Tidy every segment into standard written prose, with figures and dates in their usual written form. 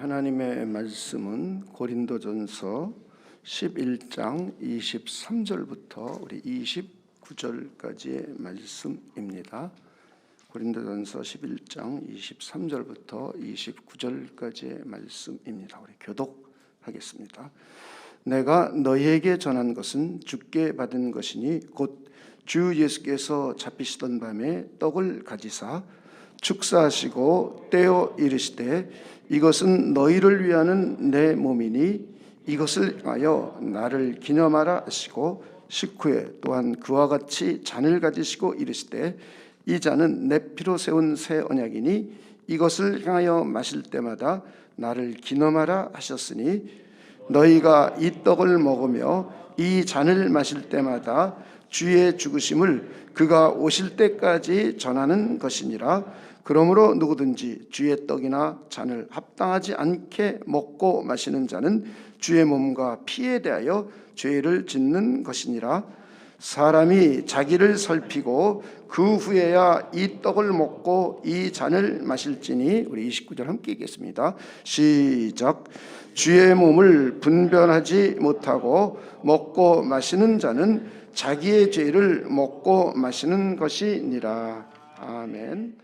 하나님의 말씀은 고린도전서 11장 23절부터 우리 29절까지의 말씀입니다. 고린도전서 11장 23절부터 29절까지의 말씀입니다. 우리 교독하겠습니다. 내가 너희에게 전한 것은 주께 받은 것이니 곧 주 예수께서 잡히시던 밤에 떡을 가지사 축사하시고 떼어 이르시되 이것은 너희를 위하는 내 몸이니 이것을 하여 나를 기념하라 하시고 식후에 또한 그와 같이 잔을 가지시고 이르시되 이 잔은 내 피로 세운 새 언약이니 이것을 향하여 마실 때마다 나를 기념하라 하셨으니 너희가 이 떡을 먹으며 이 잔을 마실 때마다 주의 죽으심을 그가 오실 때까지 전하는 것이니라. 그러므로 누구든지 주의 떡이나 잔을 합당하지 않게 먹고 마시는 자는 주의 몸과 피에 대하여 죄를 짓는 것이니라. 사람이 자기를 살피고 그 후에야 이 떡을 먹고 이 잔을 마실지니. 우리 29절 함께 읽겠습니다. 시작. 주의 몸을 분별하지 못하고 먹고 마시는 자는 자기의 죄를 먹고 마시는 것이니라. 아멘.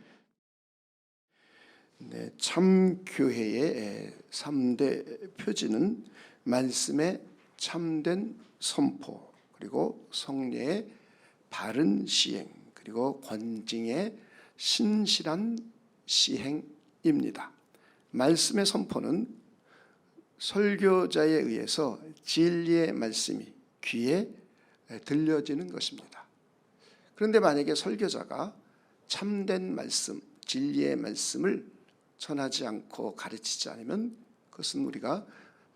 네, 참교회의 3대 표지는 말씀의 참된 선포, 그리고 성례의 바른 시행, 그리고 권징의 신실한 시행입니다. 말씀의 선포는 설교자에 의해서 진리의 말씀이 귀에 들려지는 것입니다. 그런데 만약에 설교자가 참된 말씀, 진리의 말씀을 전하지 않고 가르치지 않으면 그것은 우리가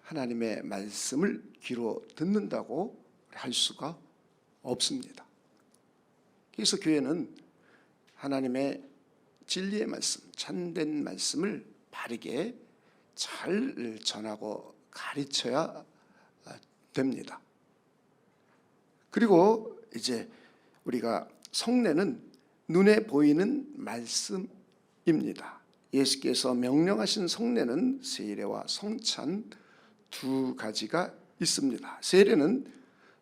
하나님의 말씀을 귀로 듣는다고 할 수가 없습니다. 그래서 교회는 하나님의 진리의 말씀, 참된 말씀을 바르게 잘 전하고 가르쳐야 됩니다. 그리고 이제 우리가 성례는 눈에 보이는 말씀입니다. 예수께서 명령하신 성례는 세례와 성찬 두 가지가 있습니다. 세례는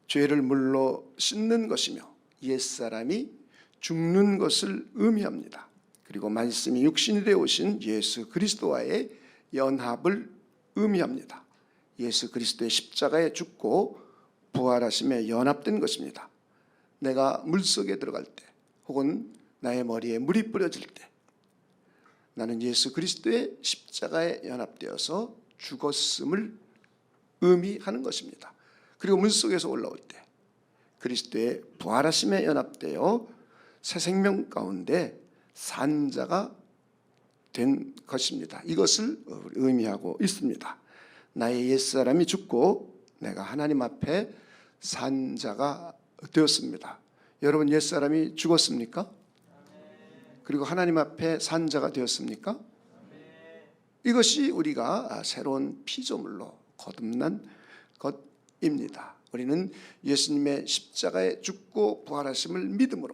죄를 물로 씻는 것이며 옛사람이 죽는 것을 의미합니다. 그리고 말씀이 육신이 되어 오신 예수 그리스도와의 연합을 의미합니다. 예수 그리스도의 십자가에 죽고 부활하심에 연합된 것입니다. 내가 물속에 들어갈 때 혹은 나의 머리에 물이 뿌려질 때 나는 예수 그리스도의 십자가에 연합되어서 죽었음을 의미하는 것입니다. 그리고 물속에서 올라올 때 그리스도의 부활하심에 연합되어 새 생명 가운데 산 자가 된 것입니다. 이것을 의미하고 있습니다. 나의 옛사람이 죽고 내가 하나님 앞에 산 자가 되었습니다. 여러분 옛사람이 죽었습니까? 그리고 하나님 앞에 산 자가 되었습니까? 이것이 우리가 새로운 피조물로 거듭난 것입니다. 우리는 예수님의 십자가에 죽고 부활하심을 믿음으로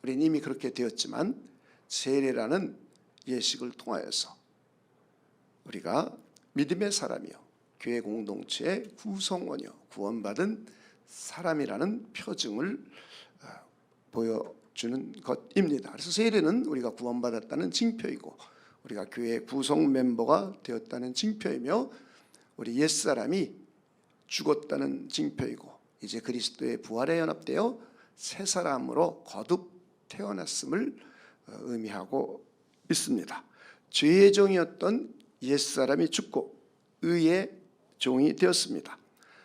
우리는 이미 그렇게 되었지만 세례라는 예식을 통하여서 우리가 믿음의 사람이요 교회 공동체의 구성원이요 구원받은 사람이라는 표징을 보여주는 것입니다. 그래서 세례는 우리가 구원받았다는 징표이고 우리가 교회의 구성 멤버가 되었다는 징표이며 우리 옛사람이 죽었다는 징표이고 이제 그리스도의 부활에 연합되어 새 사람으로 거듭 태어났음을 의미하고 있습니다. 죄의 종이었던 옛사람이 죽고 의의 종이 되었습니다.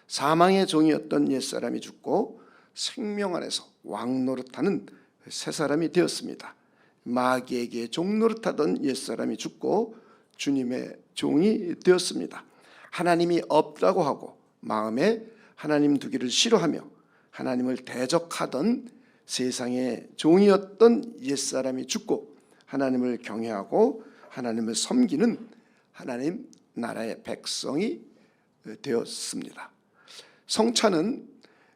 사망의 종이었던 옛사람이 죽고 생명 안에서 왕노릇하는 새 사람이 되었습니다. 마귀에게 종노릇하던 옛사람이 죽고 주님의 종이 되었습니다. 하나님이 없다고 하고 마음에 하나님 두기를 싫어하며 하나님을 대적하던 세상의 종이었던 옛사람이 죽고 하나님을 경외하고 하나님을 섬기는 하나님 나라의 백성이 되었습니다. 성찬은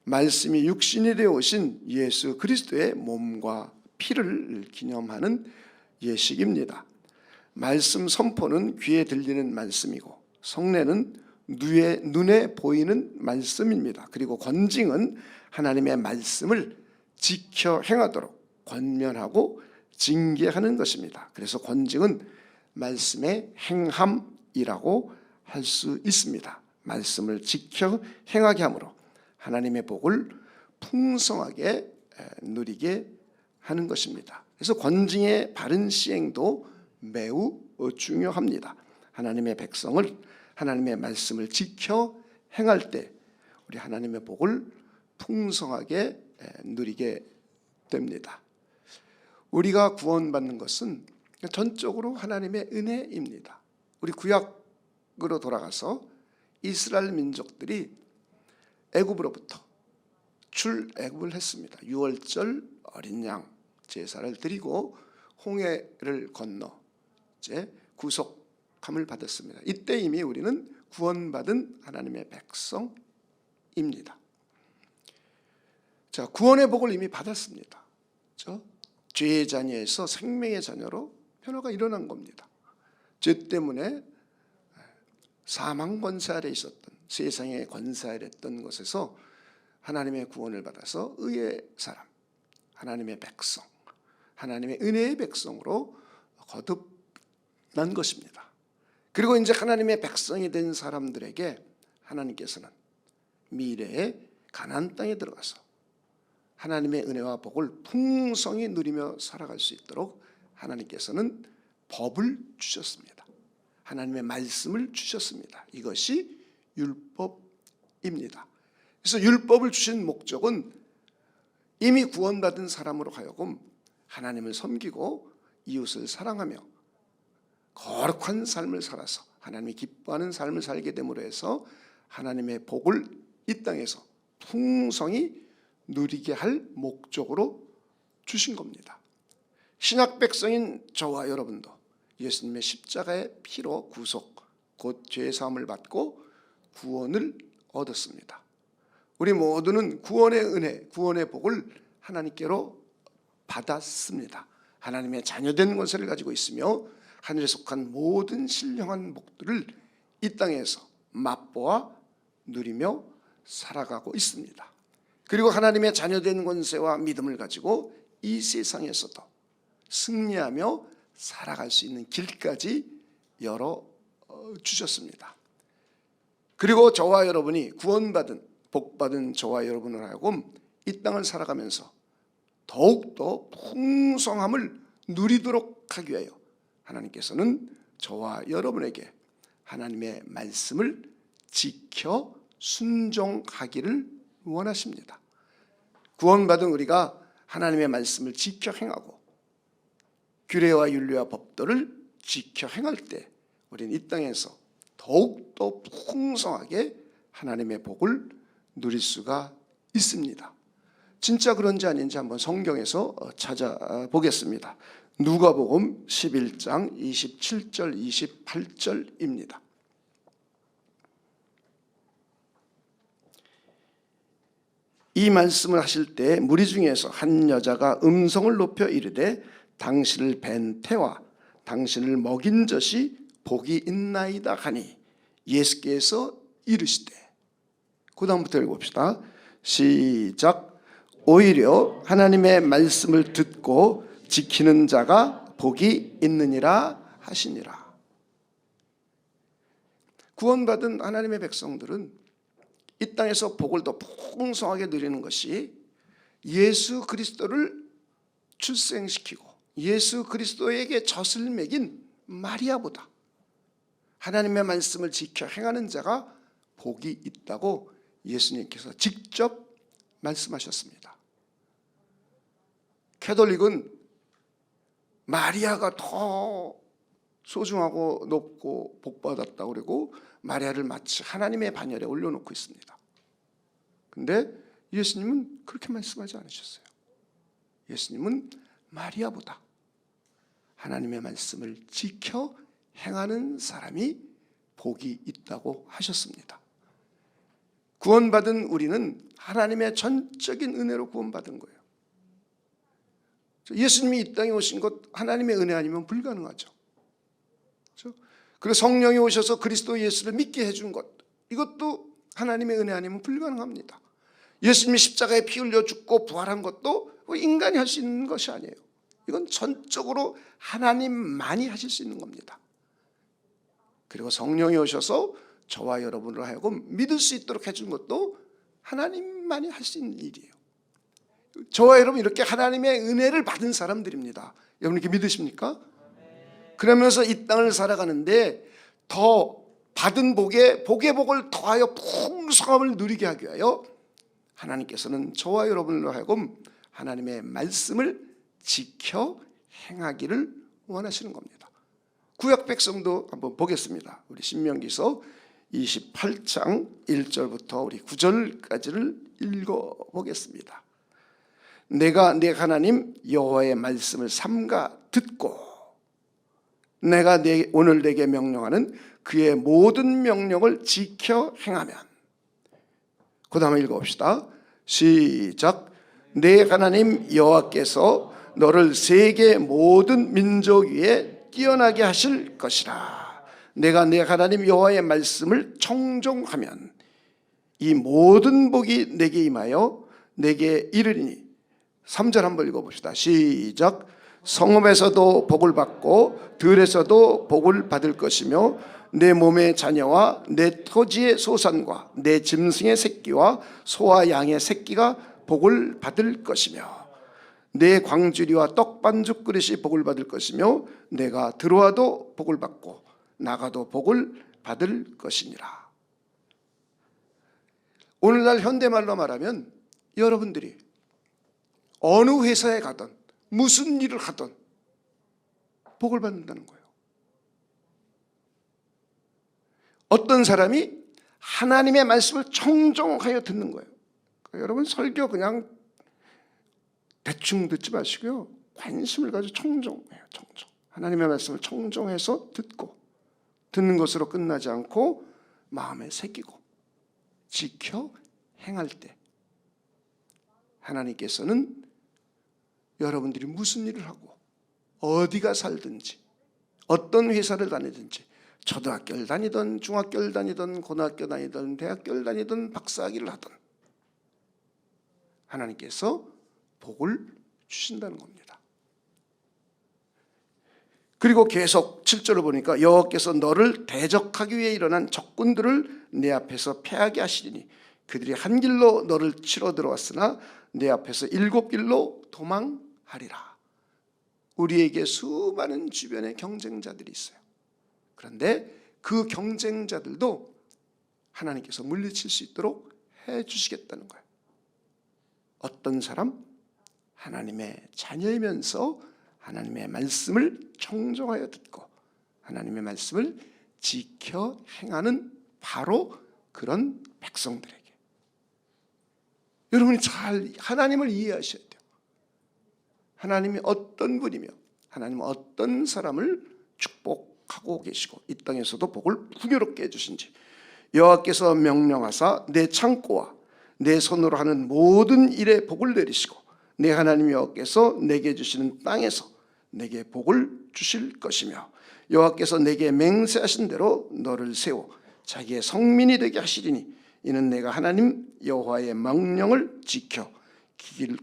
말씀이 육신이 되어 오신 예수 그리스도의 몸과 피를 기념하는 예식입니다. 말씀 선포는 귀에 들리는 말씀이고 성례는 눈에 보이는 말씀입니다. 그리고 권징은 하나님의 말씀을 지켜 행하도록 권면하고 징계하는 것입니다. 그래서 권징은 말씀의 행함이라고 할 수 있습니다. 말씀을 지켜 행하게 함으로 하나님의 복을 풍성하게 누리게 하는 것입니다. 그래서 권징의 바른 시행도 매우 중요합니다. 하나님의 백성을 하나님의 말씀을 지켜 행할 때 우리 하나님의 복을 풍성하게 누리게 됩니다. 우리가 구원받는 것은 전적으로 하나님의 은혜입니다. 우리 구약으로 돌아가서 이스라엘 민족들이 애굽으로부터 출애굽을 했습니다. 유월절 어린 양 제사를 드리고 홍해를 건너 이제 구속함을 받았습니다. 이때 이미 우리는 구원받은 하나님의 백성입니다. 자, 구원의 복을 이미 받았습니다. 그렇죠? 죄의 자녀에서 생명의 자녀로 변화가 일어난 겁니다. 죄 때문에 사망 권세 아래 있었던 세상의 권세 아래 있던 것에서 하나님의 구원을 받아서 의의 사람, 하나님의 백성, 하나님의 은혜의 백성으로 거듭난 것입니다. 그리고 이제 하나님의 백성이 된 사람들에게 하나님께서는 미래의 가나안 땅에 들어가서 하나님의 은혜와 복을 풍성히 누리며 살아갈 수 있도록 하나님께서는 법을 주셨습니다. 하나님의 말씀을 주셨습니다. 이것이 율법입니다. 그래서 율법을 주신 목적은 이미 구원받은 사람으로 하여금 하나님을 섬기고 이웃을 사랑하며 거룩한 삶을 살아서 하나님이 기뻐하는 삶을 살게 됨으로 해서 하나님의 복을 이 땅에서 풍성히 누리게 할 목적으로 주신 겁니다. 신약 백성인 저와 여러분도 예수님의 십자가의 피로 구속, 곧 죄사함을 받고 구원을 얻었습니다. 우리 모두는 구원의 은혜, 구원의 복을 하나님께로 받았습니다. 하나님의 자녀된 권세를 가지고 있으며 하늘에 속한 모든 신령한 복들을 이 땅에서 맛보아 누리며 살아가고 있습니다. 그리고 하나님의 자녀된 권세와 믿음을 가지고 이 세상에서도 승리하며 살아갈 수 있는 길까지 열어주셨습니다. 그리고 저와 여러분이 구원받은 복받은 저와 여러분을 하여금 이 땅을 살아가면서 더욱더 풍성함을 누리도록 하기 위하여 하나님께서는 저와 여러분에게 하나님의 말씀을 지켜 순종하기를 원하십니다. 구원받은 우리가 하나님의 말씀을 지켜 행하고 규례와 윤리와 법도를 지켜 행할 때 우리는 이 땅에서 더욱더 풍성하게 하나님의 복을 누릴 수가 있습니다. 진짜 그런지 아닌지 한번 성경에서 찾아보겠습니다. 누가복음 11장 27절 28절입니다. 이 말씀을 하실 때 무리 중에서 한 여자가 음성을 높여 이르되 당신을 뵌 태와 당신을 먹인 젖이 복이 있나이다 하니 예수께서 이르시되, 그 다음부터 읽어봅시다. 시작. 오히려 하나님의 말씀을 듣고 지키는 자가 복이 있느니라 하시니라. 구원받은 하나님의 백성들은 이 땅에서 복을 더 풍성하게 누리는 것이 예수 그리스도를 출생시키고 예수 그리스도에게 젖을 먹인 마리아보다 하나님의 말씀을 지켜 행하는 자가 복이 있다고 예수님께서 직접 말씀하셨습니다. 캐톨릭은 마리아가 더 소중하고 높고 복받았다고 그러고 마리아를 마치 하나님의 반열에 올려놓고 있습니다. 그런데 예수님은 그렇게 말씀하지 않으셨어요. 예수님은 마리아보다 하나님의 말씀을 지켜 행하는 사람이 복이 있다고 하셨습니다. 구원받은 우리는 하나님의 전적인 은혜로 구원받은 거예요. 예수님이 이 땅에 오신 것 하나님의 은혜 아니면 불가능하죠. 그리고 성령이 오셔서 그리스도 예수를 믿게 해준 것, 이것도 하나님의 은혜 아니면 불가능합니다. 예수님이 십자가에 피 흘려 죽고 부활한 것도 인간이 할 수 있는 것이 아니에요. 이건 전적으로 하나님만이 하실 수 있는 겁니다. 그리고 성령이 오셔서 저와 여러분을 하여금 믿을 수 있도록 해준 것도 하나님만이 할 수 있는 일이에요. 저와 여러분 이렇게 하나님의 은혜를 받은 사람들입니다. 여러분 이렇게 믿으십니까? 그러면서 이 땅을 살아가는데 더 받은 복에 복을 더하여 풍성함을 누리게 하기 위하여 하나님께서는 저와 여러분으로 하여금 하나님의 말씀을 지켜 행하기를 원하시는 겁니다. 구약 백성도 한번 보겠습니다. 우리 신명기서 28장 1절부터 우리 9절까지를 읽어보겠습니다. 내가 내 하나님 여호와의 말씀을 삼가 듣고 내가 오늘 내게 명령하는 그의 모든 명령을 지켜 행하면, 그 다음에 읽어봅시다. 시작. 내 하나님 여호와께서 너를 세계 모든 민족 위에 뛰어나게 하실 것이라. 내가 내 하나님 여호와의 말씀을 청종하면 이 모든 복이 내게 임하여 내게 이르리니. 3절 한번 읽어봅시다. 시작. 성읍에서도 복을 받고 들에서도 복을 받을 것이며 내 몸의 자녀와 내 토지의 소산과 내 짐승의 새끼와 소와 양의 새끼가 복을 받을 것이며 내 광주리와 떡반죽 그릇이 복을 받을 것이며 내가 들어와도 복을 받고 나가도 복을 받을 것이니라. 오늘날 현대말로 말하면 여러분들이 어느 회사에 가든 무슨 일을 하든 복을 받는다는 거예요. 어떤 사람이 하나님의 말씀을 청종하여 듣는 거예요. 여러분 설교 그냥 대충 듣지 마시고요. 관심을 가지고 청종해요. 청종. 하나님의 말씀을 청종해서 듣는 것으로 끝나지 않고 마음에 새기고 지켜 행할 때 하나님께서는 여러분들이 무슨 일을 하고 어디가 살든지 어떤 회사를 다니든지 초등학교를 다니든 중학교를 다니든 고등학교 다니든 대학교를 다니든 박사학위를 하든 하나님께서 복을 주신다는 겁니다. 그리고 계속 7절을 보니까 여호와께서 너를 대적하기 위해 일어난 적군들을 내 앞에서 패하게 하시리니 그들이 한 길로 너를 치러 들어왔으나 내 앞에서 7길로 도망하리라. 우리에게 수많은 주변에 경쟁자들이 있어요. 그런데 그 경쟁자들도 하나님께서 물리칠 수 있도록 해주시겠다는 거예요. 어떤 사람? 하나님의 자녀이면서 하나님의 말씀을 청종하여 듣고 하나님의 말씀을 지켜 행하는 바로 그런 백성들에게. 여러분이 잘 하나님을 이해하셔야 돼요. 하나님이 어떤 분이며 하나님은 어떤 사람을 축복하고 계시고 이 땅에서도 복을 풍요롭게 해주신지. 여호와께서 명령하사 내 창고와 내 손으로 하는 모든 일에 복을 내리시고 내 하나님 여호와께서 내게 주시는 땅에서 내게 복을 주실 것이며 여호와께서 내게 맹세하신 대로 너를 세워 자기의 성민이 되게 하시리니 이는 내가 하나님 여호와의 명령을 지켜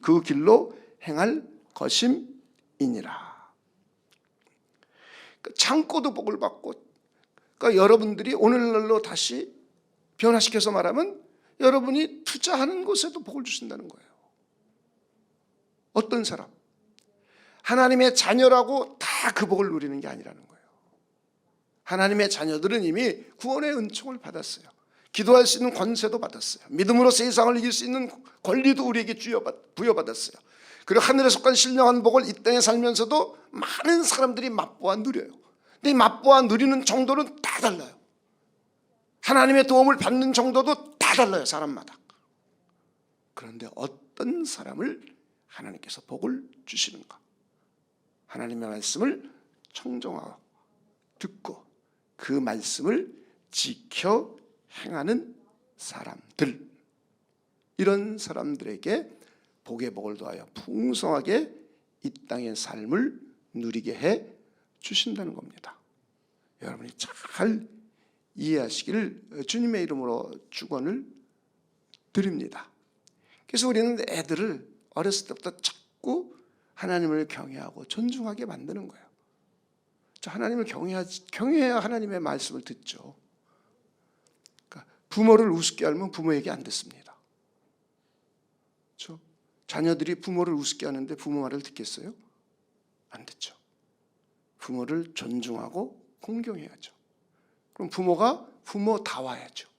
그 길로 행할 것임이니라. 창고도 복을 받고, 그러니까 여러분들이 오늘날로 다시 변화시켜서 말하면 여러분이 투자하는 곳에도 복을 주신다는 거예요. 어떤 사람? 하나님의 자녀라고 다 그 복을 누리는 게 아니라는 거예요. 하나님의 자녀들은 이미 구원의 은총을 받았어요. 기도할 수 있는 권세도 받았어요. 믿음으로 세상을 이길 수 있는 권리도 우리에게 부여받았어요. 그리고 하늘에 속한 신령한 복을 이 땅에 살면서도 많은 사람들이 맛보아 누려요. 근데 이 맛보아 누리는 정도는 다 달라요. 하나님의 도움을 받는 정도도 다 달라요, 사람마다. 그런데 어떤 사람을 하나님께서 복을 주시는가? 하나님의 말씀을 청종하고 듣고 그 말씀을 지켜 행하는 사람들, 이런 사람들에게 복의 복을 더하여 풍성하게 이 땅의 삶을 누리게 해 주신다는 겁니다. 여러분이 잘 이해하시기를 주님의 이름으로 축원을 드립니다. 그래서 우리는 애들을 어렸을 때부터 자꾸 하나님을 경외하고 존중하게 만드는 거예요. 하나님을 경외해야 하나님의 말씀을 듣죠. 그러니까 부모를 우습게 하면 부모에게 안 듣습니다. 그렇죠? 자녀들이 부모를 우습게 하는데 부모 말을 듣겠어요? 안 듣죠. 부모를 존중하고 공경해야죠. 그럼 부모가 부모다워야죠.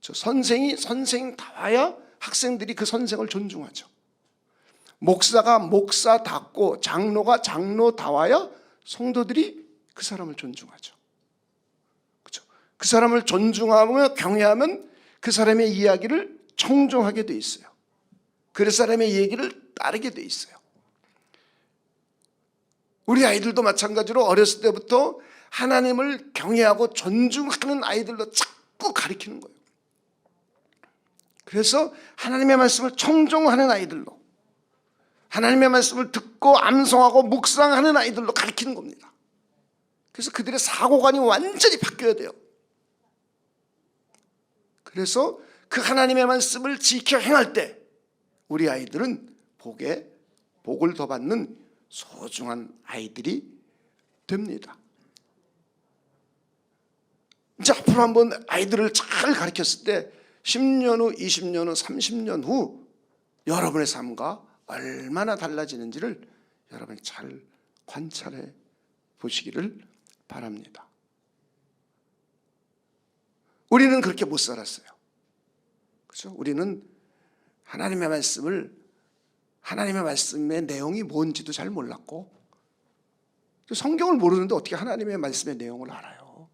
선생이 선생다워야 학생들이 그 선생을 존중하죠. 목사가 목사답고 장로가 장로다워야 성도들이 그 사람을 존중하죠. 그렇죠? 그 사람을 존중하며 경외하면 그 사람의 이야기를 청종하게 돼 있어요. 그 사람의 얘기를 따르게 돼 있어요. 우리 아이들도 마찬가지로 어렸을 때부터 하나님을 경외하고 존중하는 아이들로 자꾸 가르치는 거예요. 그래서 하나님의 말씀을 청종하는 아이들로, 하나님의 말씀을 듣고 암송하고 묵상하는 아이들로 가르치는 겁니다. 그래서 그들의 사고관이 완전히 바뀌어야 돼요. 그래서 그 하나님의 말씀을 지켜 행할 때 우리 아이들은 복을 더 받는 소중한 아이들이 됩니다. 이제 앞으로 한번 아이들을 잘 가르쳤을 때 10년 후, 20년 후, 30년 후 여러분의 삶과 얼마나 달라지는지를 여러분이 잘 관찰해 보시기를 바랍니다. 우리는 그렇게 못 살았어요. 그렇죠? 우리는 하나님의 말씀의 내용이 뭔지도 잘 몰랐고, 성경을 모르는데 어떻게 하나님의 말씀의 내용을 알아요?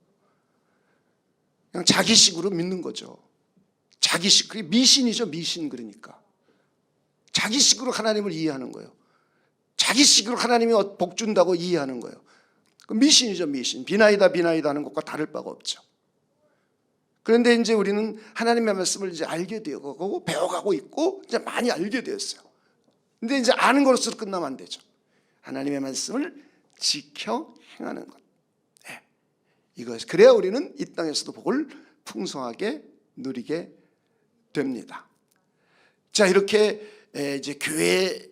그냥 자기식으로 믿는 거죠. 자기식, 그게 미신이죠. 미신. 그러니까 자기식으로 하나님을 이해하는 거예요. 자기식으로 하나님이 복 준다고 이해하는 거예요. 미신이죠. 미신. 비나이다 하는 것과 다를 바가 없죠. 그런데 이제 우리는 하나님의 말씀을 이제 알게 되고 배워가고 있고 이제 많이 알게 되었어요. 근데 이제 아는 것으로 끝나면 안 되죠. 하나님의 말씀을 지켜 행하는 것. 네. 이것, 그래야 우리는 이 땅에서도 복을 풍성하게 누리게 됩니다. 자, 이렇게 이제 교회,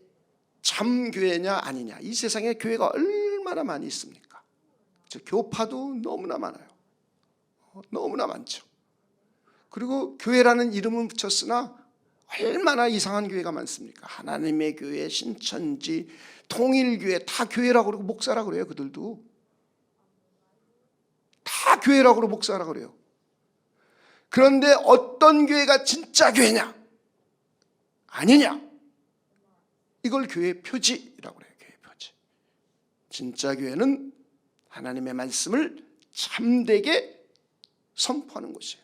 참 교회냐 아니냐, 이 세상에 교회가 얼마나 많이 있습니까? 교파도 너무나 많아요. 너무나 많죠. 그리고 교회라는 이름은 붙였으나 얼마나 이상한 교회가 많습니까? 하나님의 교회, 신천지, 통일교회, 다 교회라고 그러고 목사라고 그래요. 그들도 다 교회라고 그러고 목사라고 그래요. 그런데 어떤 교회가 진짜 교회냐 아니냐, 이걸 교회의 표지라고 그래요. 교회의 표지. 진짜 교회는 하나님의 말씀을 참되게 선포하는 것이에요.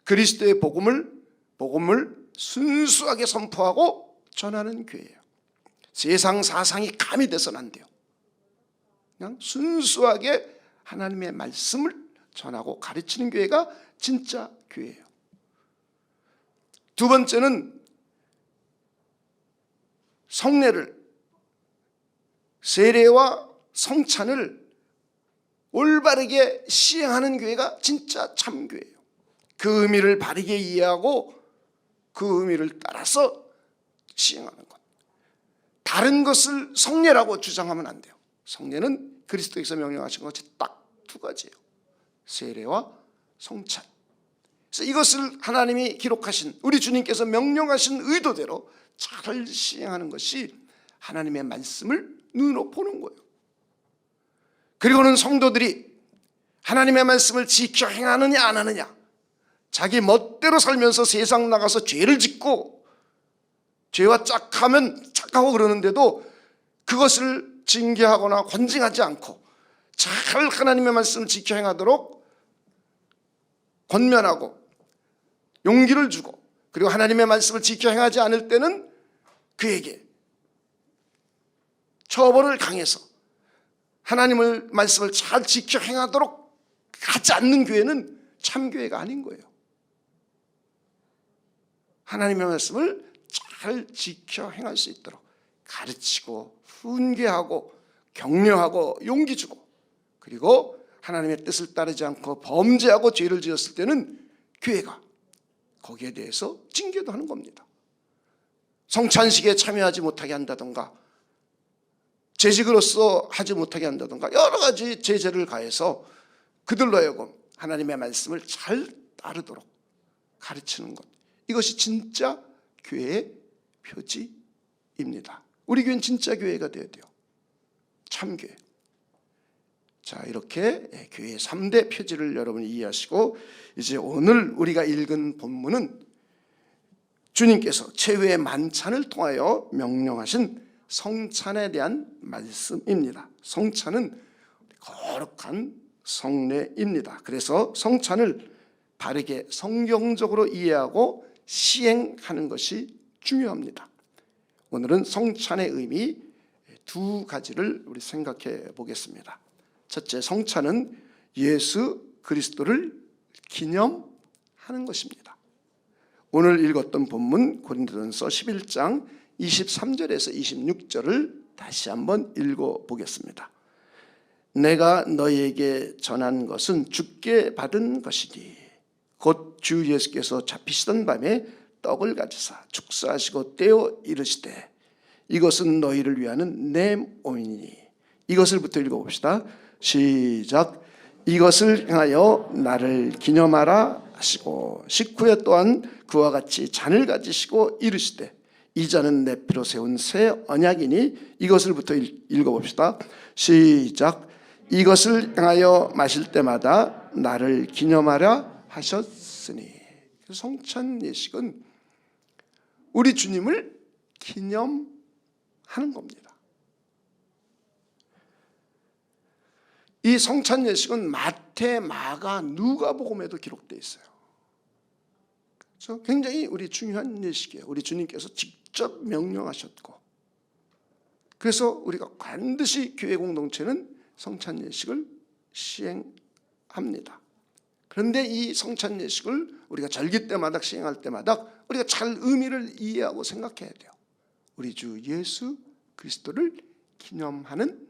그리스도의 복음을 순수하게 선포하고 전하는 교회예요. 세상 사상이 가미돼서는 안 돼요. 그냥 순수하게 하나님의 말씀을 전하고 가르치는 교회가 진짜 교회예요. 두 번째는 성례를, 세례와 성찬을 올바르게 시행하는 교회가 진짜 참교회예요. 그 의미를 바르게 이해하고 그 의미를 따라서 시행하는 것. 다른 것을 성례라고 주장하면 안 돼요. 성례는 그리스도께서 명령하신 것 같이 딱 두 가지예요. 세례와 성찬. 그래서 이것을 하나님이 기록하신, 우리 주님께서 명령하신 의도대로 잘 시행하는 것이 하나님의 말씀을 눈으로 보는 거예요. 그리고는 성도들이 하나님의 말씀을 지켜 행하느냐 안 하느냐, 자기 멋대로 살면서 세상 나가서 죄를 짓고 죄와 착하고 그러는데도 그것을 징계하거나 권징하지 않고 잘 하나님의 말씀을 지켜 행하도록 권면하고 용기를 주고, 그리고 하나님의 말씀을 지켜 행하지 않을 때는 그에게 처벌을 강해서 하나님의 말씀을 잘 지켜 행하도록 하지 않는 교회는 참교회가 아닌 거예요. 하나님의 말씀을 잘 지켜 행할 수 있도록 가르치고 훈계하고 격려하고 용기 주고, 그리고 하나님의 뜻을 따르지 않고 범죄하고 죄를 지었을 때는 교회가 거기에 대해서 징계도 하는 겁니다. 성찬식에 참여하지 못하게 한다던가, 재직으로서 하지 못하게 한다던가, 여러 가지 제재를 가해서 그들로 하여금 하나님의 말씀을 잘 따르도록 가르치는 것, 이것이 진짜 교회의 표지입니다. 우리 교회는 진짜 교회가 되어야 돼요. 참교회. 자, 이렇게 교회의 3대 표지를 여러분이 이해하시고, 이제 오늘 우리가 읽은 본문은 주님께서 최후의 만찬을 통하여 명령하신 성찬에 대한 말씀입니다. 성찬은 거룩한 성례입니다. 그래서 성찬을 바르게 성경적으로 이해하고 시행하는 것이 중요합니다. 오늘은 성찬의 의미 두 가지를 우리 생각해 보겠습니다. 첫째, 성찬은 예수 그리스도를 기념하는 것입니다. 오늘 읽었던 본문 고린도전서 11장 23절에서 26절을 다시 한번 읽어보겠습니다. 내가 너희에게 전한 것은 주께 받은 것이니 곧 주 예수께서 잡히시던 밤에 떡을 가지사 축사하시고 떼어 이르시되 이것은 너희를 위하는 내 몸이니. 이것을부터 읽어봅시다. 시작. 이것을 행하여 나를 기념하라 하시고 식후에 또한 그와 같이 잔을 가지시고 이르시되 이 잔은 내 피로 세운 새 언약이니. 이것을부터 읽어봅시다. 시작. 이것을 행하여 마실 때마다 나를 기념하라 하셨으니. 성찬 예식은 우리 주님을 기념하는 겁니다. 이 성찬 예식은 마태, 마가, 누가복음에도 기록되어 있어요. 그래서 굉장히 우리 중요한 예식이에요. 우리 주님께서 직접 명령하셨고, 그래서 우리가 반드시 교회 공동체는 성찬 예식을 시행합니다. 그런데 이 성찬 예식을 우리가 절기 때마다 시행할 때마다 우리가 잘 의미를 이해하고 생각해야 돼요. 우리 주 예수 그리스도를 기념하는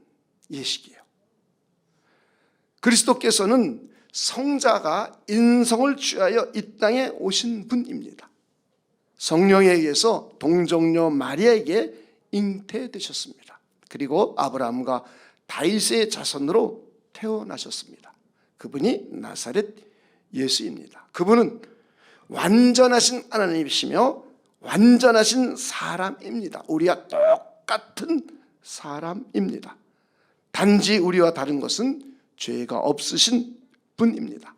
예식이에요. 그리스도께서는 성자가 인성을 취하여 이 땅에 오신 분입니다. 성령에 의해서 동정녀 마리아에게 잉태되셨습니다. 그리고 아브라함과 다윗의 자손으로 태어나셨습니다. 그분이 나사렛 예수입니다. 그분은 완전하신 하나님이시며 완전하신 사람입니다. 우리와 똑같은 사람입니다. 단지 우리와 다른 것은 죄가 없으신 분입니다.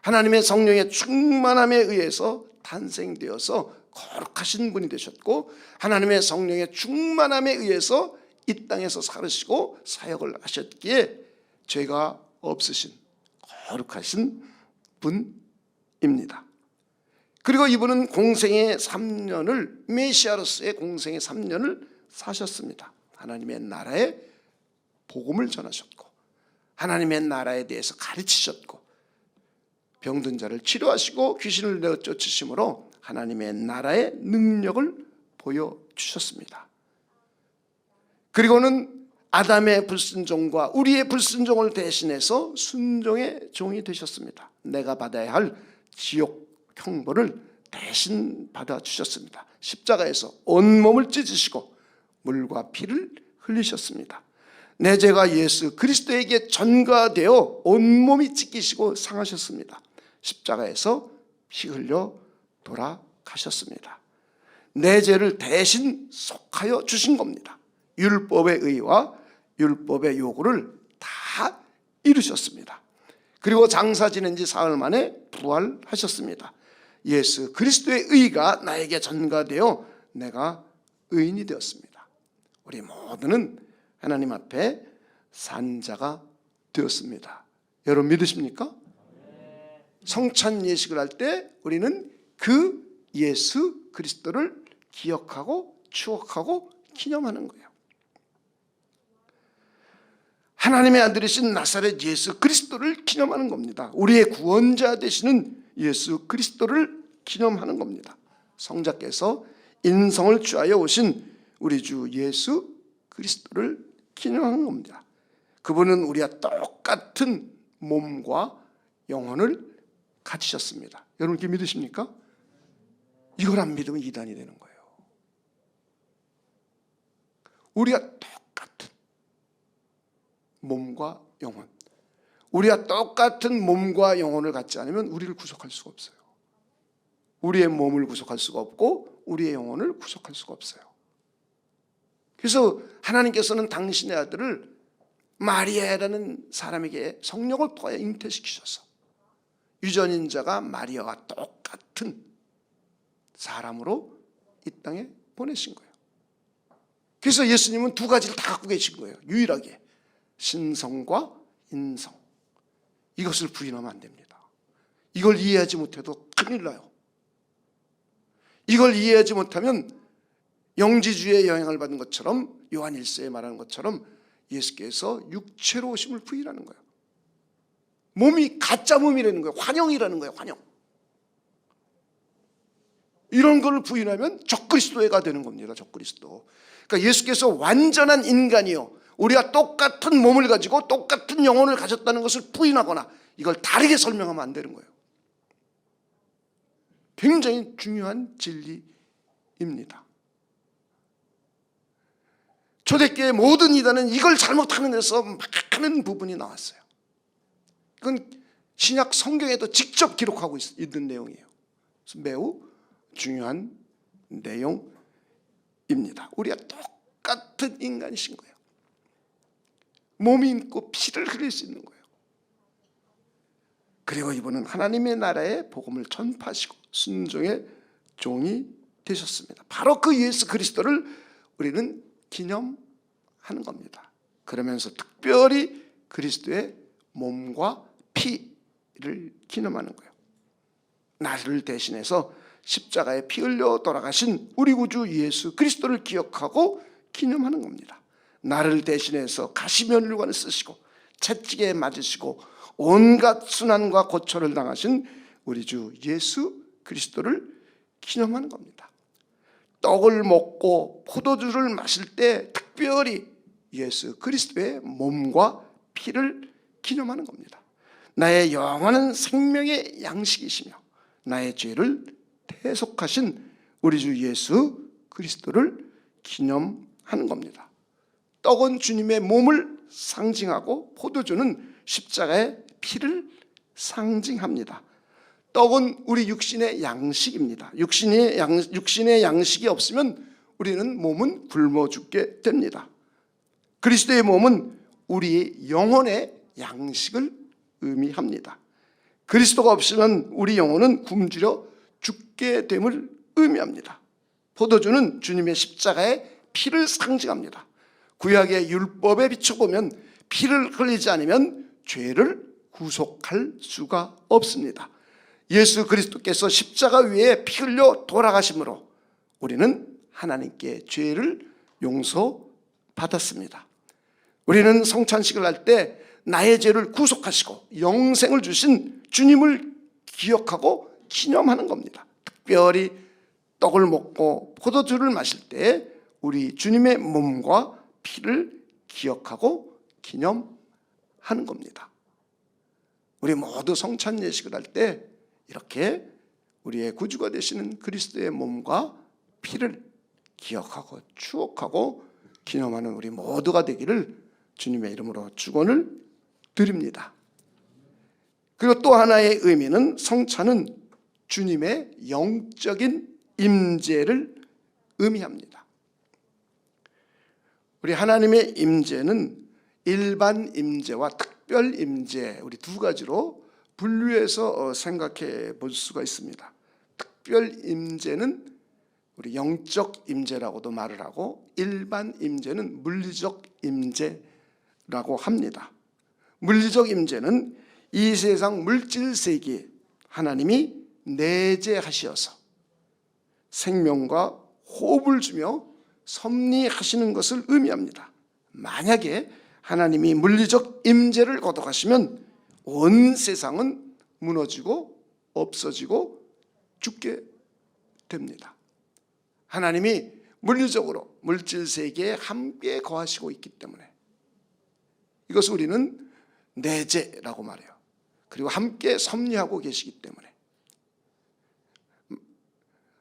하나님의 성령의 충만함에 의해서 탄생되어서 거룩하신 분이 되셨고, 하나님의 성령의 충만함에 의해서 이 땅에서 살으시고 사역을 하셨기에 죄가 없으신 거룩하신 분입니다. 그리고 이분은 공생의 3년을, 메시아로서의 공생의 3년을 사셨습니다. 하나님의 나라의 복음을 전하셨고, 하나님의 나라에 대해서 가르치셨고, 병든 자를 치료하시고 귀신을 내어 쫓으심으로 하나님의 나라의 능력을 보여주셨습니다. 그리고는 아담의 불순종과 우리의 불순종을 대신해서 순종의 종이 되셨습니다. 내가 받아야 할 지옥 형벌을 대신 받아주셨습니다. 십자가에서 온몸을 찢으시고 물과 피를 흘리셨습니다. 내 죄가 예수 그리스도에게 전가되어 온몸이 찢기시고 상하셨습니다. 십자가에서 피 흘려 돌아가셨습니다. 내 죄를 대신 속하여 주신 겁니다. 율법의 의와 율법의 요구를 다 이루셨습니다. 그리고 장사 지낸 지 사흘 만에 부활하셨습니다. 예수 그리스도의 의가 나에게 전가되어 내가 의인이 되었습니다. 우리 모두는 하나님 앞에 산자가 되었습니다. 여러분 믿으십니까? 성찬 예식을 할 때 우리는 그 예수 그리스도를 기억하고 추억하고 기념하는 거예요. 하나님의 아들이신 나사렛 예수 그리스도를 기념하는 겁니다. 우리의 구원자 되시는 예수 그리스도를 기념하는 겁니다. 성자께서 인성을 취하여 오신 우리 주 예수 그리스도를 기념하는 겁니다. 그분은 우리와 똑같은 몸과 영혼을 가지셨습니다. 여러분 이렇게 믿으십니까? 이걸 안 믿으면 이단이 되는 거예요. 우리가 똑같은 몸과 영혼, 우리가 똑같은 몸과 영혼을 갖지 않으면 우리를 구속할 수가 없어요. 우리의 몸을 구속할 수가 없고 우리의 영혼을 구속할 수가 없어요. 그래서 하나님께서는 당신의 아들을 마리아라는 사람에게 성령을 통하여 잉태시키셔서 유전인자가 마리아와 똑같은 사람으로 이 땅에 보내신 거예요. 그래서 예수님은 두 가지를 다 갖고 계신 거예요. 유일하게 신성과 인성. 이것을 부인하면 안 됩니다. 이걸 이해하지 못해도 큰일 나요. 이걸 이해하지 못하면 영지주의의 영향을 받은 것처럼 요한 1서에 말하는 것처럼 예수께서 육체로 오심을 부인하는 거예요. 몸이 가짜 몸이라는 거예요. 환영이라는 거예요. 환영. 이런 걸 부인하면 적그리스도가 되는 겁니다. 적그리스도. 그러니까 예수께서 완전한 인간이요, 우리가 똑같은 몸을 가지고 똑같은 영혼을 가졌다는 것을 부인하거나 이걸 다르게 설명하면 안 되는 거예요. 굉장히 중요한 진리입니다. 초대교회 모든 이단은 이걸 잘못하는 데서 막 하는 부분이 나왔어요. 이건 신약 성경에도 직접 기록하고 있는 내용이에요. 그래서 매우 중요한 내용입니다. 우리가 똑같은 인간이신 거예요. 몸이 있고 피를 흘릴 수 있는 거예요. 그리고 이분은 하나님의 나라의 복음을 전파하시고 순종의 종이 되셨습니다. 바로 그 예수 그리스도를 우리는 기념하는 겁니다. 그러면서 특별히 그리스도의 몸과 피를 기념하는 거예요. 나를 대신해서 십자가에 피 흘려 돌아가신 우리 구주 예수 그리스도를 기억하고 기념하는 겁니다. 나를 대신해서 가시면류관을 쓰시고 채찍에 맞으시고 온갖 순환과 고초를 당하신 우리 주 예수 그리스도를 기념하는 겁니다. 떡을 먹고 포도주를 마실 때 특별히 예수 그리스도의 몸과 피를 기념하는 겁니다. 나의 영원한 생명의 양식이시며 나의 죄를 대속하신 우리 주 예수 그리스도를 기념하는 겁니다. 떡은 주님의 몸을 상징하고 포도주는 십자가의 피를 상징합니다. 떡은 우리 육신의 양식입니다. 육신의 양식이 없으면 우리는 몸은 굶어 죽게 됩니다. 그리스도의 몸은 우리의 영혼의 양식을 의미합니다. 그리스도가 없으면 우리 영혼은 굶주려 죽게 됨을 의미합니다. 포도주는 주님의 십자가의 피를 상징합니다. 구약의 율법에 비춰보면 피를 흘리지 않으면 죄를 구속할 수가 없습니다. 예수 그리스도께서 십자가 위에 피 흘려 돌아가심으로 우리는 하나님께 죄를 용서받았습니다. 우리는 성찬식을 할 때 나의 죄를 구속하시고 영생을 주신 주님을 기억하고 기념하는 겁니다. 특별히 떡을 먹고 포도주를 마실 때 우리 주님의 몸과 피를 기억하고 기념하는 겁니다. 우리 모두 성찬 예식을 할 때 이렇게 우리의 구주가 되시는 그리스도의 몸과 피를 기억하고 추억하고 기념하는 우리 모두가 되기를 주님의 이름으로 축원을 드립니다. 그리고 또 하나의 의미는 성찬은 주님의 영적인 임재를 의미합니다. 우리 하나님의 임재는 일반 임재와 특별 임재, 우리 두 가지로 분류해서 생각해 볼 수가 있습니다. 특별 임재는 우리 영적 임재라고도 말을 하고 일반 임재는 물리적 임재라고 합니다. 물리적 임재는 이 세상 물질 세계에 하나님이 내재하시어서 생명과 호흡을 주며 섭리하시는 것을 의미합니다. 만약에 하나님이 물리적 임재를 거둬가시면 온 세상은 무너지고 없어지고 죽게 됩니다. 하나님이 물리적으로 물질 세계에 함께 거하시고 있기 때문에 이것을 우리는 내재라고 말해요. 그리고 함께 섭리하고 계시기 때문에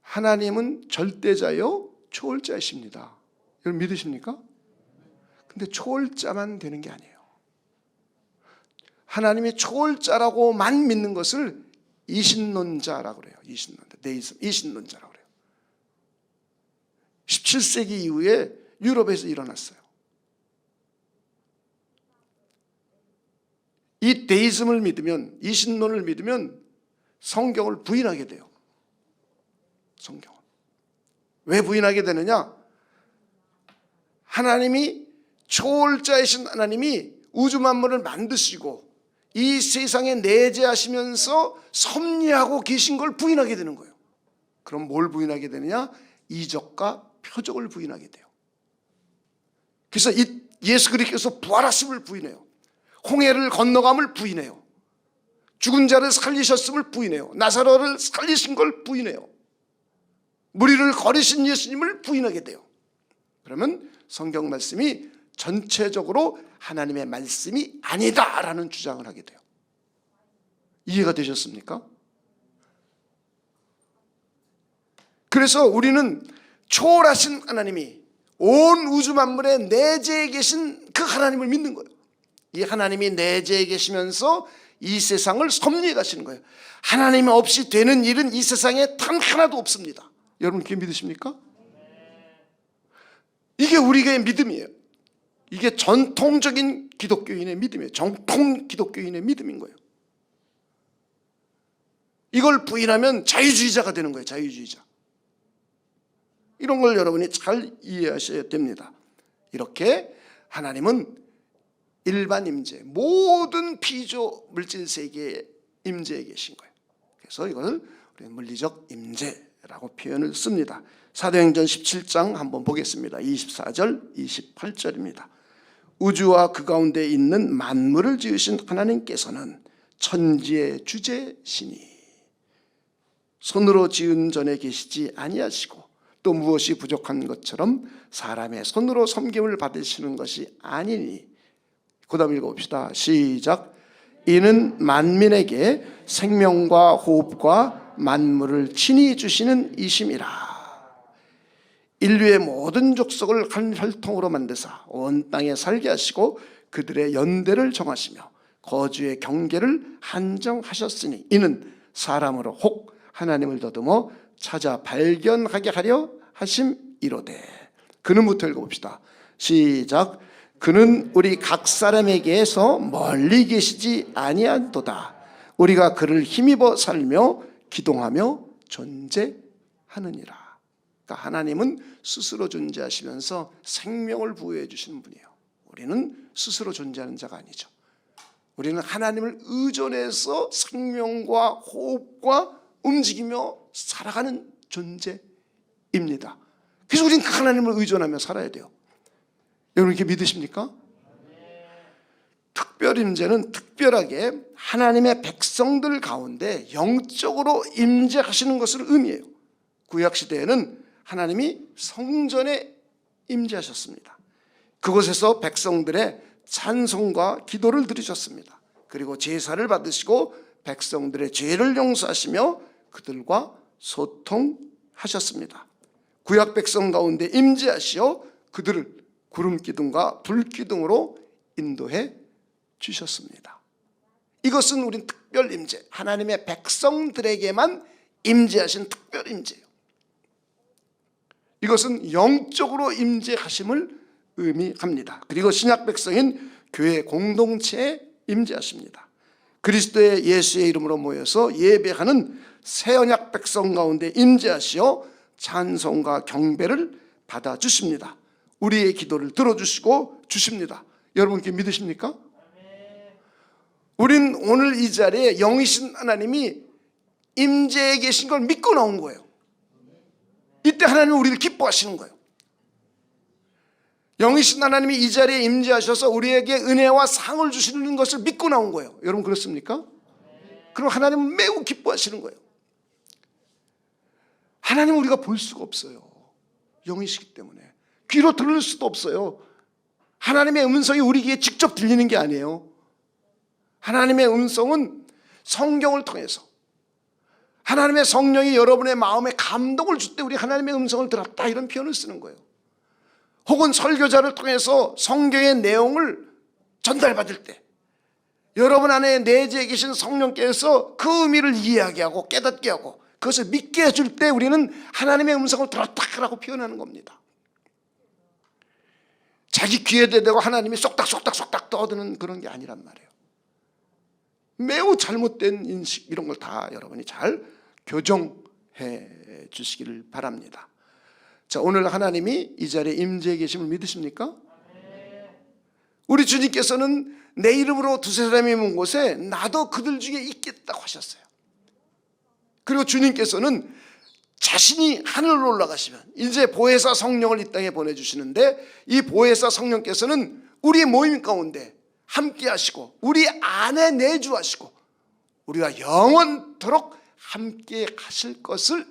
하나님은 절대자요 초월자이십니다. 여러분 믿으십니까? 근데 초월자만 되는 게 아니에요. 하나님이 초월자라고만 믿는 것을 이신론자라고 그래요. 이신론자라고 그래요. 17세기 이후에 유럽에서 일어났어요. 이 데이즘을 믿으면, 이신론을 믿으면 성경을 부인하게 돼요. 성경은. 왜 부인하게 되느냐? 하나님이 초월자이신 하나님이 우주 만물을 만드시고 이 세상에 내재하시면서 섭리하고 계신 걸 부인하게 되는 거예요. 그럼 뭘 부인하게 되느냐? 이적과 표적을 부인하게 돼요. 그래서 예수 그리스도께서 부활하심을 부인해요. 홍해를 건너감을 부인해요. 죽은 자를 살리셨음을 부인해요. 나사로를 살리신 걸 부인해요. 무리를 거리신 예수님을 부인하게 돼요. 그러면 성경 말씀이 전체적으로 하나님의 말씀이 아니다라는 주장을 하게 돼요. 이해가 되셨습니까? 그래서 우리는 초월하신 하나님이 온 우주 만물에 내재해 계신 그 하나님을 믿는 거예요. 이 하나님이 내재해 계시면서 이 세상을 섭리해 가시는 거예요. 하나님 없이 되는 일은 이 세상에 단 하나도 없습니다. 여러분 그게 믿으십니까? 이게 우리의 믿음이에요. 이게 전통적인 기독교인의 믿음이에요. 정통 기독교인의 믿음인 거예요. 이걸 부인하면 자유주의자가 되는 거예요. 자유주의자. 이런 걸 여러분이 잘 이해하셔야 됩니다. 이렇게 하나님은 일반 임재, 모든 피조 물질 세계에 임재해 계신 거예요. 그래서 이걸 우리는 물리적 임재라고 표현을 씁니다. 사도행전 17장 한번 보겠습니다. 24절, 28절입니다. 우주와 그 가운데 있는 만물을 지으신 하나님께서는 천지의 주재시니 손으로 지은 전에 계시지 아니하시고 또 무엇이 부족한 것처럼 사람의 손으로 섬김을 받으시는 것이 아니니. 그 다음 읽어봅시다. 시작. 이는 만민에게 생명과 호흡과 만물을 친히 주시는 이심이라. 인류의 모든 족속을 한 혈통으로 만드사 온 땅에 살게 하시고 그들의 연대를 정하시며 거주의 경계를 한정하셨으니 이는 사람으로 혹 하나님을 더듬어 찾아 발견하게 하려 하심이로되. 그는부터 읽어봅시다. 시작. 그는 우리 각 사람에게서 멀리 계시지 아니하도다. 우리가 그를 힘입어 살며 기동하며 존재하느니라. 그러니까 하나님은 스스로 존재하시면서 생명을 부여해 주시는 분이에요. 우리는 스스로 존재하는 자가 아니죠. 우리는 하나님을 의존해서 생명과 호흡과 움직이며 살아가는 존재입니다. 그래서 우리는 그 하나님을 의존하며 살아야 돼요. 여러분 이렇게 믿으십니까? 특별 임재는 특별하게 하나님의 백성들 가운데 영적으로 임재하시는 것을 의미해요. 구약시대에는 하나님이 성전에 임재하셨습니다. 그곳에서 백성들의 찬송과 기도를 들으셨습니다. 그리고 제사를 받으시고 백성들의 죄를 용서하시며 그들과 소통하셨습니다. 구약 백성 가운데 임재하시어 그들을 구름기둥과 불기둥으로 인도해 주셨습니다. 이것은 우린 특별 임재, 하나님의 백성들에게만 임재하신 특별 임재예요. 이것은 영적으로 임재하심을 의미합니다. 그리고 신약 백성인 교회 공동체에 임재하십니다. 그리스도의 예수의 이름으로 모여서 예배하는 새 언약 백성 가운데 임재하시어 찬송과 경배를 받아주십니다. 우리의 기도를 들어주시고 주십니다. 여러분 그렇게 믿으십니까? 우린 오늘 이 자리에 영이신 하나님이 임재해 계신 걸 믿고 나온 거예요. 이때 하나님은 우리를 기뻐하시는 거예요. 영이신 하나님이 이 자리에 임재하셔서 우리에게 은혜와 상을 주시는 것을 믿고 나온 거예요. 여러분 그렇습니까? 그럼 하나님은 매우 기뻐하시는 거예요. 하나님은 우리가 볼 수가 없어요. 영이시기 때문에. 귀로 들을 수도 없어요. 하나님의 음성이 우리 귀에 직접 들리는 게 아니에요. 하나님의 음성은 성경을 통해서, 하나님의 성령이 여러분의 마음에 감동을 줄 때 우리 하나님의 음성을 들었다, 이런 표현을 쓰는 거예요. 혹은 설교자를 통해서 성경의 내용을 전달받을 때 여러분 안에 내재해 계신 성령께서 그 의미를 이해하게 하고 깨닫게 하고 그것을 믿게 해줄 때 우리는 하나님의 음성을 들었다라고 표현하는 겁니다. 자기 귀에 대고 하나님이 쏙닥 떠드는 그런 게 아니란 말이에요. 매우 잘못된 인식, 이런 걸 다 여러분이 잘 교정해 주시기를 바랍니다. 자, 오늘 하나님이 이 자리에 임재해 계심을 믿으십니까? 우리 주님께서는 내 이름으로 두세 사람이 모인 곳에 나도 그들 중에 있겠다고 하셨어요. 그리고 주님께서는 자신이 하늘로 올라가시면 이제 보혜사 성령을 이 땅에 보내주시는데, 이 보혜사 성령께서는 우리 모임 가운데 함께 하시고 우리 안에 내주하시고 우리가 영원토록 함께 하실 것을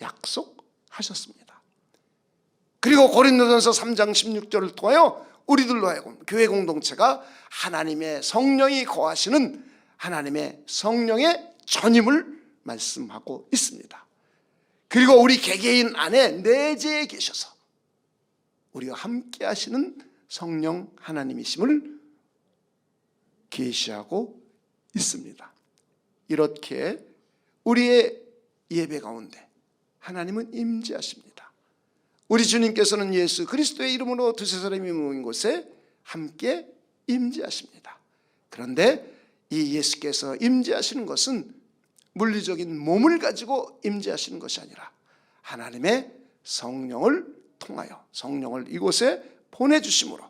약속하셨습니다. 그리고 고린도전서 3장 16절을 통하여 우리들로 하여금 교회 공동체가 하나님의 성령이 거하시는 하나님의 성령의 전임을 말씀하고 있습니다. 그리고 우리 개개인 안에 내재해 계셔서 우리와 함께 하시는 성령 하나님이심을 계시하고 있습니다. 이렇게 우리의 예배 가운데 하나님은 임재하십니다. 우리 주님께서는 예수 그리스도의 이름으로 두세 사람이 모인 곳에 함께 임재하십니다. 그런데 이 예수께서 임재하시는 것은 물리적인 몸을 가지고 임재하시는 것이 아니라 하나님의 성령을 통하여 성령을 이곳에 보내주심으로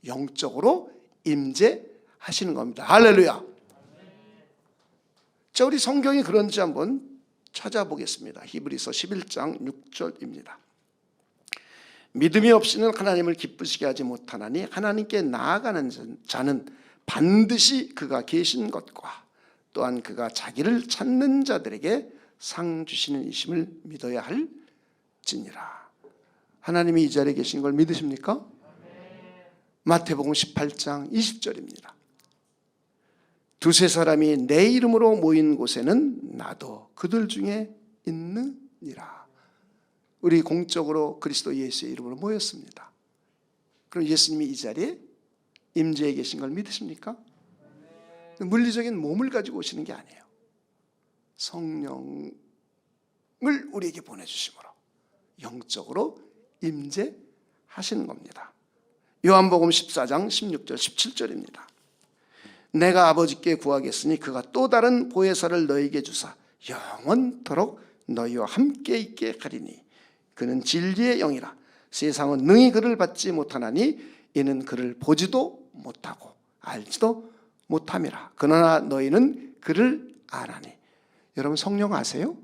영적으로 임재하시는 겁니다. 할렐루야. 자, 우리 성경이 그런지 한번 찾아보겠습니다. 히브리서 11장 6절입니다. 믿음이 없이는 하나님을 기쁘시게 하지 못하나니 하나님께 나아가는 자는 반드시 그가 계신 것과 또한 그가 자기를 찾는 자들에게 상 주시는 이심을 믿어야 할지니라. 하나님이 이 자리에 계신 걸 믿으십니까? 마태복음 18장 20절입니다. 두세 사람이 내 이름으로 모인 곳에는 나도 그들 중에 있느니라. 우리 공적으로 그리스도 예수의 이름으로 모였습니다. 그럼 예수님이 이 자리에 임재해 계신 걸 믿으십니까? 물리적인 몸을 가지고 오시는 게 아니에요. 성령을 우리에게 보내주심으로 영적으로 임재하시는 겁니다. 요한복음 14장 16절 17절입니다. 내가 아버지께 구하겠으니 그가 또 다른 보혜사를 너희에게 주사 영원토록 너희와 함께 있게 하리니 그는 진리의 영이라. 세상은 능히 그를 받지 못하나니 이는 그를 보지도 못하고 알지도 못함이라. 그러나 너희는 그를 아나니. 여러분 성령 아세요?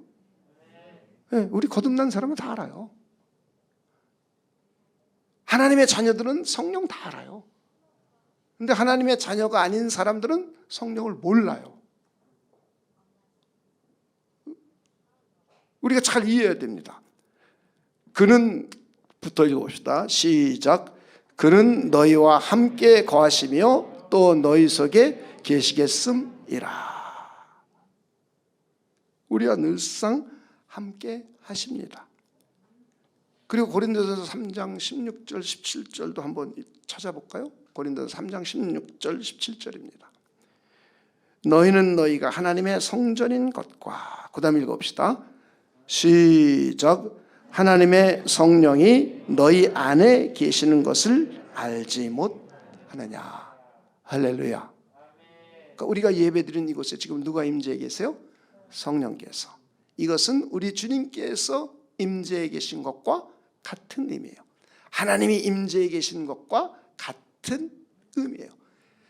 네, 우리 거듭난 사람은 다 알아요. 하나님의 자녀들은 성령 다 알아요. 그런데 하나님의 자녀가 아닌 사람들은 성령을 몰라요. 우리가 잘 이해해야 됩니다. 그는 부터 읽어봅시다. 시작. 그는 너희와 함께 거하시며 또 너희 속에 계시겠음이라. 우리와 늘상 함께 하십니다. 그리고 고린도전서 3장 16절 17절도 한번 찾아볼까요? 고린도전서 3장 16절 17절입니다. 너희는 너희가 하나님의 성전인 것과, 그 다음 읽어봅시다. 시작. 하나님의 성령이 너희 안에 계시는 것을 알지 못하느냐. 할렐루야. 그러니까 우리가 예배드린 이곳에 지금 누가 임재해 계세요? 성령께서. 이것은 우리 주님께서 임재해 계신 것과 같은 의미예요. 하나님이 임재해 계신 것과 같은 의미예요.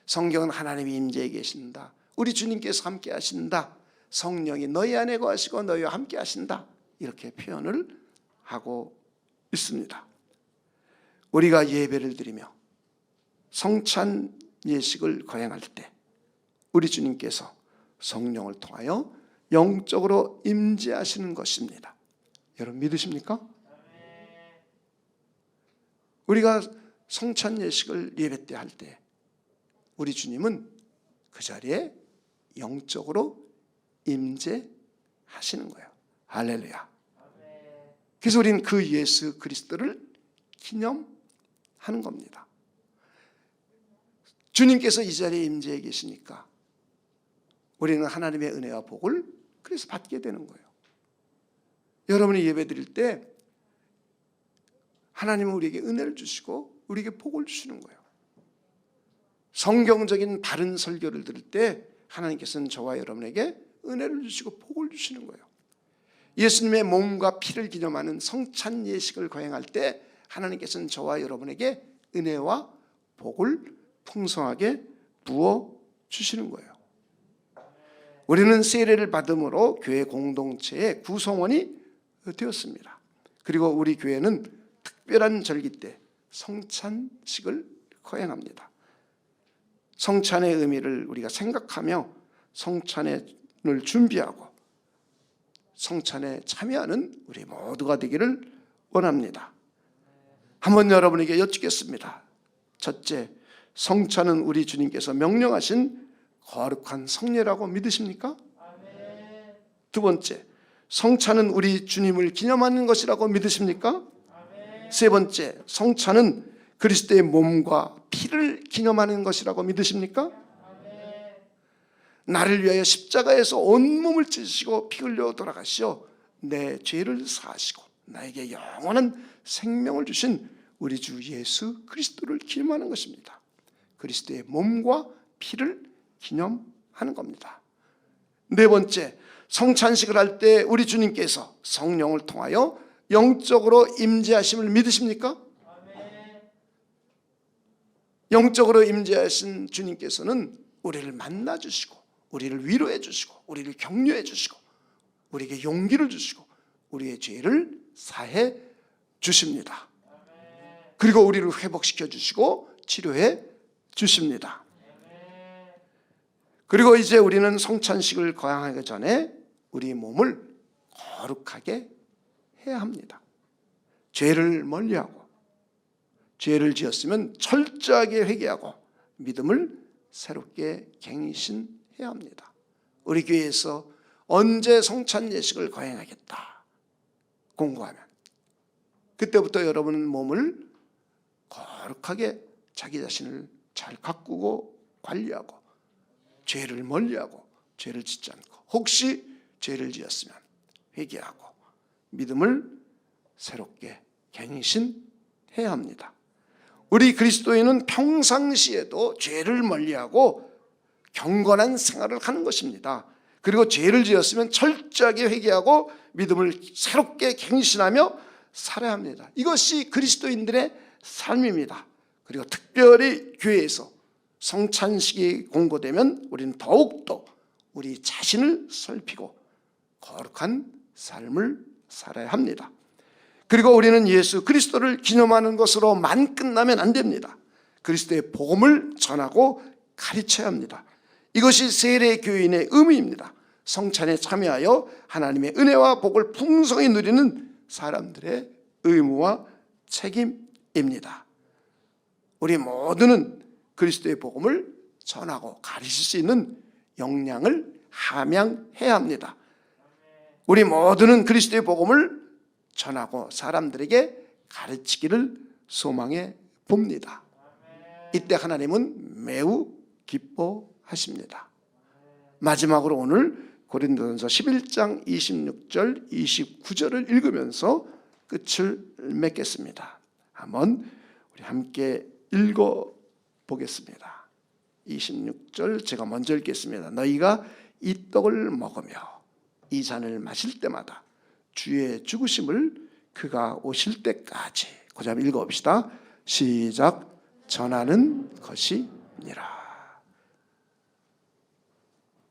성경은 하나님이 임재해 계신다, 우리 주님께서 함께 하신다, 성령이 너희 안에 거하시고 너희와 함께 하신다, 이렇게 표현을 하고 있습니다. 우리가 예배를 드리며 성찬 예식을 거행할 때 우리 주님께서 성령을 통하여 영적으로 임재하시는 것입니다. 여러분 믿으십니까? 우리가 성찬 예식을 예배 때 할 때 우리 주님은 그 자리에 영적으로 임재하시는 거예요. 할렐루야. 그래서 우리는 그 예수 그리스도를 기념하는 겁니다. 주님께서 이 자리에 임재해 계시니까 우리는 하나님의 은혜와 복을 그래서 받게 되는 거예요. 여러분이 예배 드릴 때 하나님은 우리에게 은혜를 주시고 우리에게 복을 주시는 거예요. 성경적인 바른 설교를 들을 때 하나님께서는 저와 여러분에게 은혜를 주시고 복을 주시는 거예요. 예수님의 몸과 피를 기념하는 성찬 예식을 거행할 때 하나님께서는 저와 여러분에게 은혜와 복을 풍성하게 부어 주시는 거예요. 우리는 세례를 받음으로 교회 공동체의 구성원이 되었습니다. 그리고 우리 교회는 특별한 절기 때 성찬식을 거행합니다. 성찬의 의미를 우리가 생각하며 성찬을 준비하고 성찬에 참여하는 우리 모두가 되기를 원합니다. 한번 여러분에게 여쭙겠습니다. 첫째, 성찬은 우리 주님께서 명령하신 거룩한 성례라고 믿으십니까? 두 번째, 성찬은 우리 주님을 기념하는 것이라고 믿으십니까? 세 번째, 성찬은 그리스도의 몸과 피를 기념하는 것이라고 믿으십니까? 나를 위하여 십자가에서 온몸을 찢으시고 피 흘려 돌아가시어 내 죄를 사하시고 나에게 영원한 생명을 주신 우리 주 예수 그리스도를 기념하는 것입니다. 그리스도의 몸과 피를 기념하는 겁니다. 네 번째, 성찬식을 할 때 우리 주님께서 성령을 통하여 영적으로 임재하심을 믿으십니까? 영적으로 임재하신 주님께서는 우리를 만나주시고 우리를 위로해 주시고 우리를 격려해 주시고 우리에게 용기를 주시고 우리의 죄를 사해 주십니다. 그리고 우리를 회복시켜 주시고 치료해 주십니다. 그리고 이제 우리는 성찬식을 거행하기 전에 우리 몸을 거룩하게 해야 합니다. 죄를 멀리하고 죄를 지었으면 철저하게 회개하고 믿음을 새롭게 갱신해야 합니다. 우리 교회에서 언제 성찬 예식을 거행하겠다 공고하면 그때부터 여러분은 몸을 거룩하게 자기 자신을 잘 가꾸고 관리하고 죄를 멀리하고 죄를 짓지 않고 혹시 죄를 지었으면 회개하고 믿음을 새롭게 갱신해야 합니다. 우리 그리스도인은 평상시에도 죄를 멀리하고 경건한 생활을 하는 것입니다. 그리고 죄를 지었으면 철저하게 회개하고 믿음을 새롭게 갱신하며 살아야 합니다. 이것이 그리스도인들의 삶입니다. 그리고 특별히 교회에서 성찬식이 공고되면 우리는 더욱더 우리 자신을 살피고 거룩한 삶을 살아야 합니다. 그리고 우리는 예수 그리스도를 기념하는 것으로만 끝나면 안 됩니다. 그리스도의 복음을 전하고 가르쳐야 합니다. 이것이 세례 교인의 의무입니다. 성찬에 참여하여 하나님의 은혜와 복을 풍성히 누리는 사람들의 의무와 책임입니다. 우리 모두는 그리스도의 복음을 전하고 가르칠 수 있는 역량을 함양해야 합니다. 우리 모두는 그리스도의 복음을 전하고 사람들에게 가르치기를 소망해 봅니다. 이때 하나님은 매우 기뻐하십니다. 마지막으로 오늘 고린도전서 11장 26절 29절을 읽으면서 끝을 맺겠습니다. 한번 우리 함께 읽어보겠습니다. 26절 제가 먼저 읽겠습니다. 너희가 이 떡을 먹으며 이 잔을 마실 때마다 주의 죽으심을 그가 오실 때까지 그 다음 읽어봅시다. 시작. 전하는 것이니라.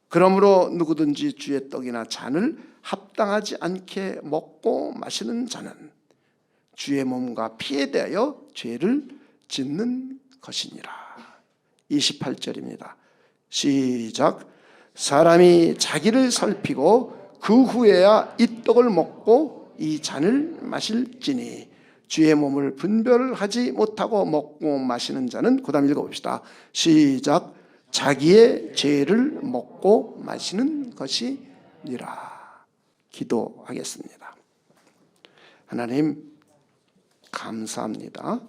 그러므로 누구든지 주의 떡이나 잔을 합당하지 않게 먹고 마시는 자는 주의 몸과 피에 대하여 죄를 짓는 것이니라. 28절입니다. 시작. 사람이 자기를 살피고 그 후에야 이 떡을 먹고 이 잔을 마실지니 주의 몸을 분별하지 못하고 먹고 마시는 자는, 그 다음 읽어봅시다. 시작. 자기의 죄를 먹고 마시는 것이니라. 기도하겠습니다. 하나님 감사합니다.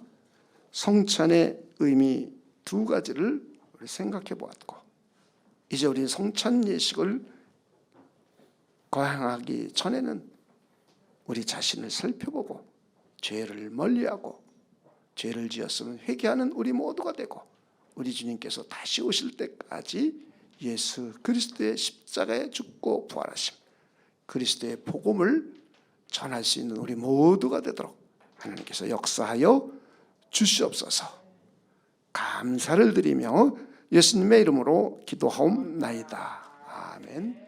성찬의 의미 두 가지를 우리 생각해 보았고, 이제 우리 성찬 예식을 거행하기 전에는 우리 자신을 살펴보고 죄를 멀리하고 죄를 지었으면 회개하는 우리 모두가 되고, 우리 주님께서 다시 오실 때까지 예수 그리스도의 십자가에 죽고 부활하심, 그리스도의 복음을 전할 수 있는 우리 모두가 되도록 하나님께서 역사하여 주시옵소서. 감사를 드리며 예수님의 이름으로 기도하옵나이다. 아멘.